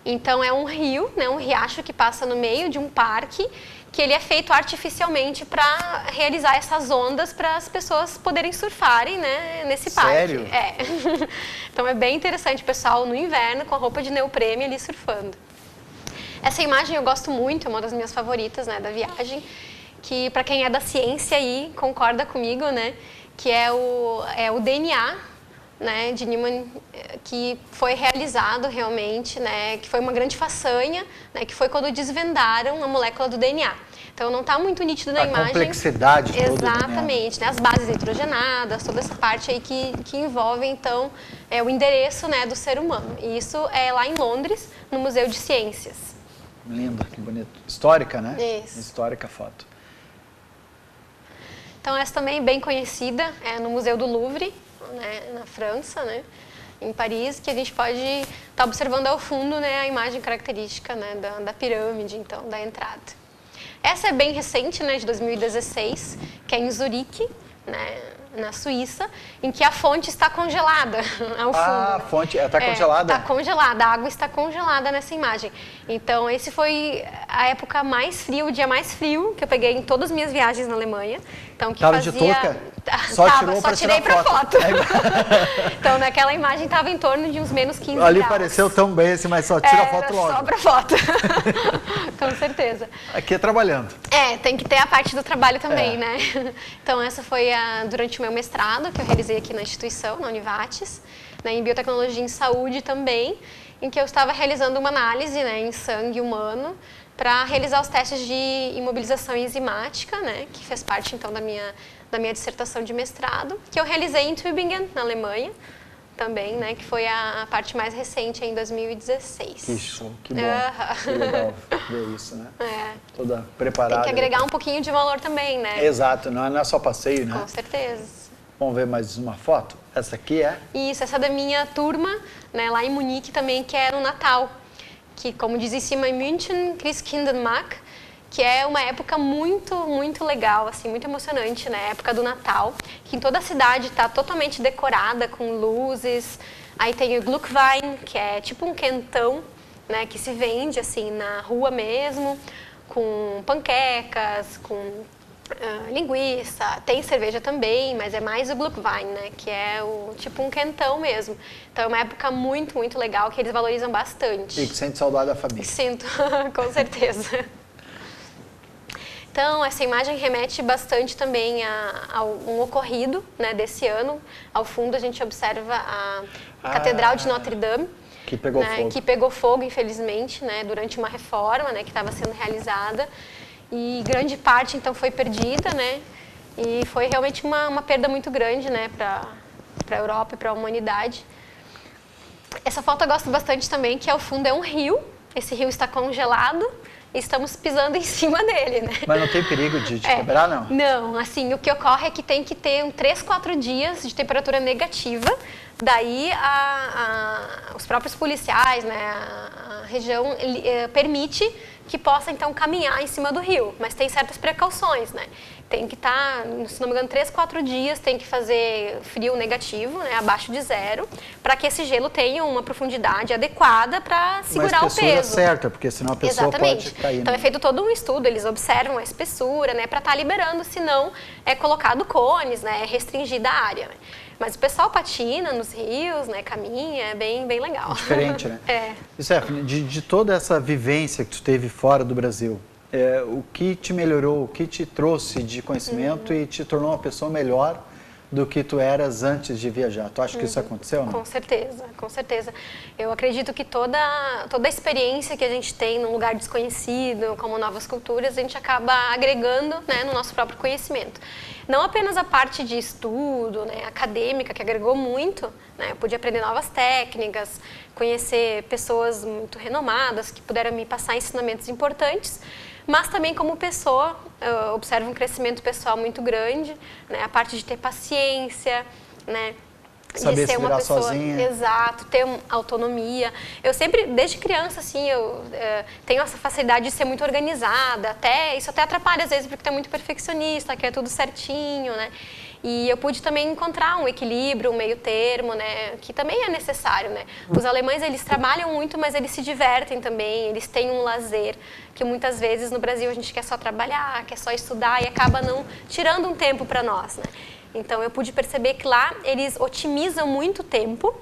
Então, é um rio, né, um riacho que passa no meio de um parque, que ele é feito artificialmente para realizar essas ondas para as pessoas poderem surfarem, né, nesse parque. Sério? É. Então, é bem interessante o pessoal no inverno com a roupa de neoprene ali surfando. Essa imagem eu gosto muito, é uma das minhas favoritas, né, da viagem, que para quem é da ciência aí concorda comigo, né, que é o DNA, né, de Neumann, que foi realizado realmente, né, que foi uma grande façanha, né, que foi quando desvendaram a molécula do DNA. Então não está muito nítido na imagem. A complexidade toda. Exatamente, né, as bases nitrogenadas, toda essa parte aí que envolve então o endereço, né, do ser humano. E isso é lá em Londres, no Museu de Ciências. Linda, que bonito. Histórica, né? Isso. Histórica foto. Então essa também é bem conhecida, é no Museu do Louvre, né, na França, né, em Paris, que a gente pode estar observando ao fundo, né, a imagem característica, né, da pirâmide, então, da entrada. Essa é bem recente, né, de 2016, que é em Zurique, né, na Suíça, em que a fonte está congelada ao fundo. Ah, a fonte está congelada? Está congelada, a água está congelada nessa imagem. Então, esse foi a época mais fria, o dia mais frio que eu peguei em todas as minhas viagens na Alemanha. Então, que tava fazia... de touca? Só tirei para foto. Então, naquela imagem estava em torno de uns menos 15 Ali graus. pareceu tão bem assim, mas só tira a foto logo. Só para foto. Com certeza. Aqui é trabalhando. Tem que ter a parte do trabalho também, né? Então, essa foi durante o meu mestrado, que eu realizei aqui na instituição, na Univates, né, em biotecnologia em saúde também, em que eu estava realizando uma análise, né, em sangue humano para realizar os testes de imobilização enzimática, né, que fez parte então da minha dissertação de mestrado, que eu realizei em Tübingen, na Alemanha, também, né? Que foi a parte mais recente, em 2016. Que show, que bom. Que legal ver isso, né? Toda preparada. Tem que agregar um pouquinho de valor também, né? Exato, não é só passeio, né? Com certeza. Vamos ver mais uma foto? Essa aqui é? Isso, essa é da minha turma, né, lá em Munique também, que é no Natal. Que, como diz em cima, em München, Christkindlmarkt, que é uma época muito, muito legal, assim, muito emocionante, né? A época do Natal, que em toda a cidade está totalmente decorada com luzes. Aí tem o Glühwein, que é tipo um quentão, né, que se vende assim na rua mesmo, com panquecas, com linguiça, tem cerveja também, mas é mais o Glühwein, né, que é tipo um quentão mesmo. Então é uma época muito, muito legal, que eles valorizam bastante. E que sente saudade da família. Sinto, com certeza. Então, essa imagem remete bastante também a um ocorrido, né, desse ano. Ao fundo a gente observa a Catedral de Notre Dame, que pegou fogo. Que pegou fogo, infelizmente, né, durante uma reforma, né, que estava sendo realizada. E grande parte, então, foi perdida, né? E foi realmente uma perda muito grande, né, para a Europa e para a humanidade. Essa foto eu gosto bastante também, que ao fundo é um rio. Esse rio está congelado e estamos pisando em cima dele, né? Mas não tem perigo de quebrar, não? Não, assim, o que ocorre é que tem que ter 3, 4 dias de temperatura negativa. Daí, os próprios policiais, né, a região permite que possa, então, caminhar em cima do rio. Mas tem certas precauções, né? Tem que estar, se não me engano, 3, 4 dias, tem que fazer frio negativo, né, abaixo de 0, para que esse gelo tenha uma profundidade adequada para segurar o peso. Uma espessura certa, porque senão a pessoa pode cair. Então é feito todo um estudo, eles observam a espessura, né, para estar liberando, senão é colocado cones, né, é restringida a área. Né? Mas o pessoal patina nos rios, né, caminha, é bem legal. Diferente, né? É. Stephanie, de toda essa vivência que tu teve fora do Brasil, o que te melhorou, o que te trouxe de conhecimento e te tornou uma pessoa melhor do que tu eras antes de viajar? Tu acha que isso aconteceu, não? Com certeza, com certeza. Eu acredito que toda a experiência que a gente tem num lugar desconhecido, como novas culturas, a gente acaba agregando, né, no nosso próprio conhecimento. Não apenas a parte de estudo, né, acadêmica, que agregou muito, né, eu pude aprender novas técnicas, conhecer pessoas muito renomadas que puderam me passar ensinamentos importantes, mas também como pessoa, eu observo um crescimento pessoal muito grande, né, a parte de ter paciência, né, saber de ser uma pessoa sozinha. Exato, ter autonomia. Eu sempre, desde criança, assim, eu tenho essa facilidade de ser muito organizada, isso até atrapalha às vezes porque tu é muito perfeccionista, quer tudo certinho, né? E eu pude também encontrar um equilíbrio, um meio termo, né, que também é necessário, né? Os alemães, eles trabalham muito, mas eles se divertem também, eles têm um lazer, que muitas vezes no Brasil a gente quer só trabalhar, quer só estudar e acaba não tirando um tempo para nós, né? Então eu pude perceber que lá eles otimizam muito tempo,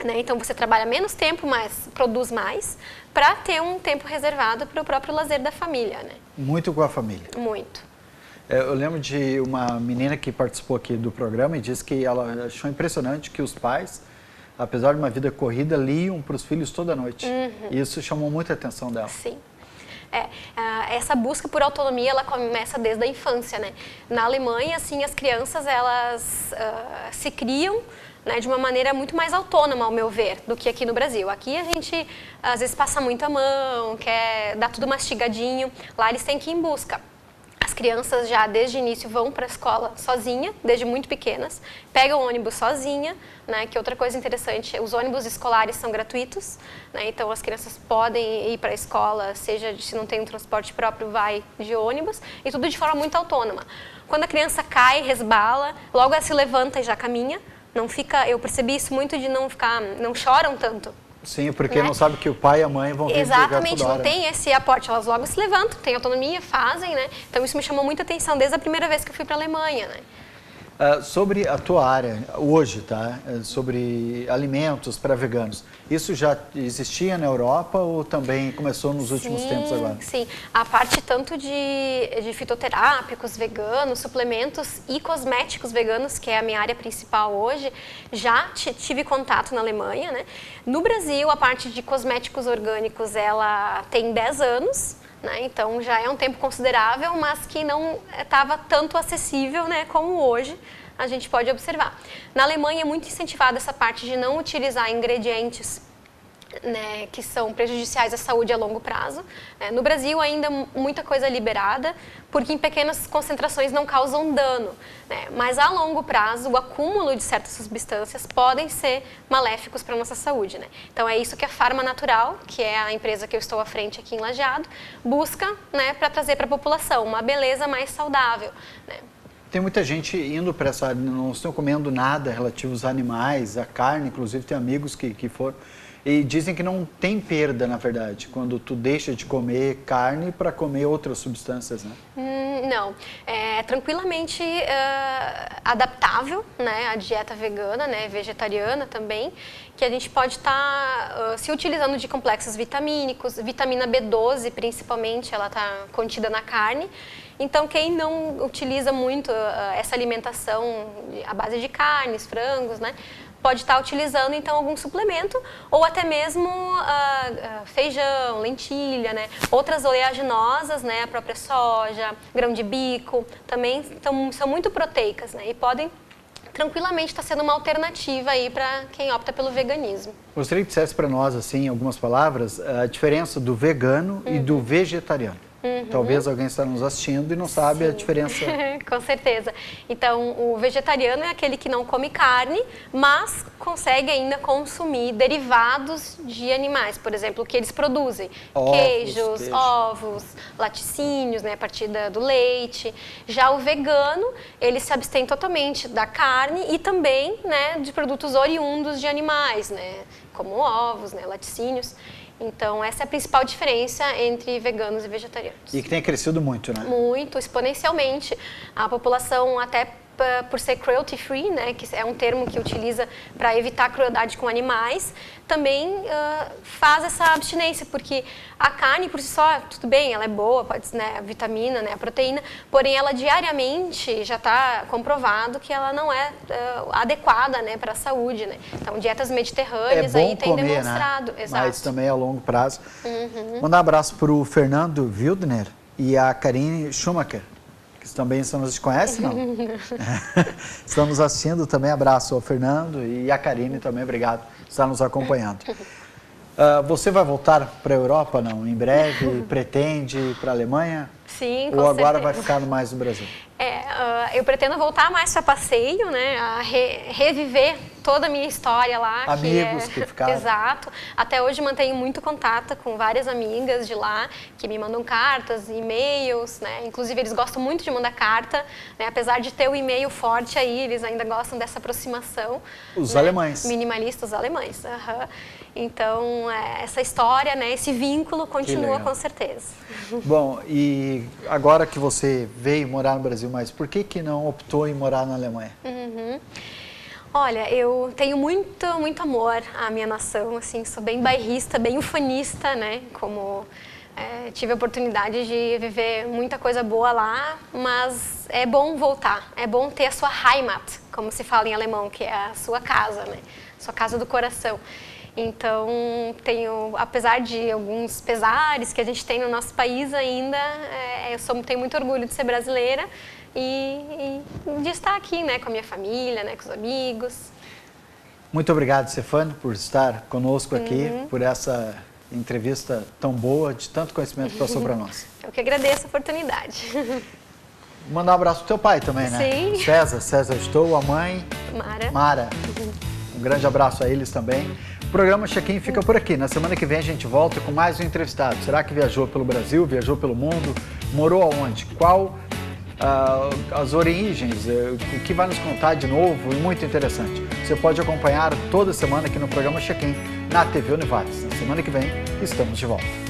né? Então você trabalha menos tempo, mas produz mais, para ter um tempo reservado para o próprio lazer da família, né? Muito com a família. Muito. Eu lembro de uma menina que participou aqui do programa e disse que ela achou impressionante que os pais, apesar de uma vida corrida, liam para os filhos toda noite. E isso chamou muita atenção dela. Sim. Essa busca por autonomia, ela começa desde a infância, né? Na Alemanha, assim, as crianças, elas se criam, né, de uma maneira muito mais autônoma, ao meu ver, do que aqui no Brasil. Aqui a gente, às vezes, passa muito a mão, quer dar tudo mastigadinho. Lá eles têm que ir em busca. As crianças já desde o início vão para a escola sozinha, desde muito pequenas, pegam o ônibus sozinha, né, que outra coisa interessante, os ônibus escolares são gratuitos, né, então as crianças podem ir para a escola, seja se não tem um transporte próprio, vai de ônibus, e tudo de forma muito autônoma. Quando a criança cai, resbala, logo ela se levanta e já caminha, não fica, eu percebi isso muito de não choram tanto. Sim, porque não sabe que o pai e a mãe vão vir Exatamente, toda hora. não tem esse aporte, elas logo se levantam, têm autonomia, fazem, né? Então isso me chamou muita atenção desde a primeira vez que eu fui para a Alemanha, né? Sobre a tua área hoje, tá? Sobre alimentos para veganos, isso já existia na Europa ou também começou nos últimos tempos agora? Sim, a parte tanto de fitoterápicos veganos, suplementos e cosméticos veganos, que é a minha área principal hoje, já tive contato na Alemanha, né? No Brasil, a parte de cosméticos orgânicos, ela tem 10 anos, né? Então já é um tempo considerável, mas que não estava tanto acessível, né, como hoje a gente pode observar. Na Alemanha é muito incentivada essa parte de não utilizar ingredientes, né, que são prejudiciais à saúde a longo prazo. No Brasil ainda muita coisa é liberada, porque em pequenas concentrações não causam dano, né? Mas a longo prazo o acúmulo de certas substâncias podem ser maléficos para a nossa saúde, né? Então é isso que a Farma Natural, que é a empresa que eu estou à frente aqui em Lajeado, busca, né, para trazer para a população uma beleza mais saudável, né? Tem muita gente indo para essa área, não estão comendo nada relativo aos animais, à carne, inclusive tem amigos que foram. E dizem que não tem perda, na verdade, quando tu deixa de comer carne para comer outras substâncias, né? Não, é tranquilamente adaptável, né, à dieta vegana, né, vegetariana também, que a gente pode estar se utilizando de complexos vitamínicos, vitamina B12 principalmente, ela está contida na carne. Então, quem não utiliza muito essa alimentação à base de carnes, frangos, né, pode estar utilizando, então, algum suplemento ou até mesmo feijão, lentilha, né? Outras oleaginosas, né? A própria soja, grão de bico, também são muito proteicas, né? E podem tranquilamente estar sendo uma alternativa aí para quem opta pelo veganismo. Gostaria que dissesse para nós, assim, em algumas palavras, a diferença do vegano e do vegetariano. Talvez alguém está nos assistindo e não sabe a diferença. Com certeza. Então, o vegetariano é aquele que não come carne, mas consegue ainda consumir derivados de animais. Por exemplo, o que eles produzem. Queijos, ovos, laticínios, né, a partir do leite. Já o vegano, ele se abstém totalmente da carne e também, né, de produtos oriundos de animais, né, como ovos, né, laticínios. Então, essa é a principal diferença entre veganos e vegetarianos. E que tem crescido muito, né? Muito, exponencialmente. A população, até por ser cruelty free, né, que é um termo que utiliza para evitar crueldade com animais, também faz essa abstinência, porque a carne por si só, tudo bem, ela é boa, pode, né, a vitamina, né, a proteína, porém ela diariamente já está comprovado que ela não é adequada, né, para a saúde, né? Então, dietas mediterrâneas aí tem demonstrado. Né? Exato. Mas também a longo prazo. Mandar um abraço para o Fernando Wildner e a Karine Schumacher, que também nos conhece, não? Estamos assistindo também, abraço ao Fernando e a Karine também, obrigado por estar nos acompanhando. Você vai voltar para a Europa, não? Em breve, pretende ir para a Alemanha? Sim, com Ou agora certeza. vai ficar mais no Brasil? Eu pretendo voltar mais para passeio, né? A reviver toda a minha história lá. Amigos que ficaram. Exato. Até hoje mantenho muito contato com várias amigas de lá, que me mandam cartas, e-mails, né? Inclusive, eles gostam muito de mandar carta, né? Apesar de ter o e-mail forte aí, eles ainda gostam dessa aproximação. Os né? alemães. Minimalistas alemães. Então, essa história, né? Esse vínculo continua com certeza. Bom, e agora que você veio morar no Brasil, mas por que não optou em morar na Alemanha? Olha, eu tenho muito amor à minha nação, assim, sou bem bairrista, bem ufanista, né? Como tive a oportunidade de viver muita coisa boa lá, mas é bom voltar, é bom ter a sua Heimat, como se fala em alemão, que é a sua casa, né? Sua casa do coração. Então, apesar de alguns pesares que a gente tem no nosso país ainda, tenho muito orgulho de ser brasileira e de estar aqui, né, com a minha família, né, com os amigos. Muito obrigado, Stefane, por estar conosco aqui, por essa entrevista tão boa, de tanto conhecimento que passou para nós. Eu que agradeço a oportunidade. Mandar um abraço pro teu pai também, né? Sim. César Estou, a mãe Mara. Um grande abraço a eles também. O programa Check-in fica por aqui. Na semana que vem a gente volta com mais um entrevistado. Será que viajou pelo Brasil, viajou pelo mundo, morou aonde? Qual as origens, o que vai nos contar de novo e muito interessante. Você pode acompanhar toda semana aqui no programa Check-in na TV Univates. Na semana que vem estamos de volta.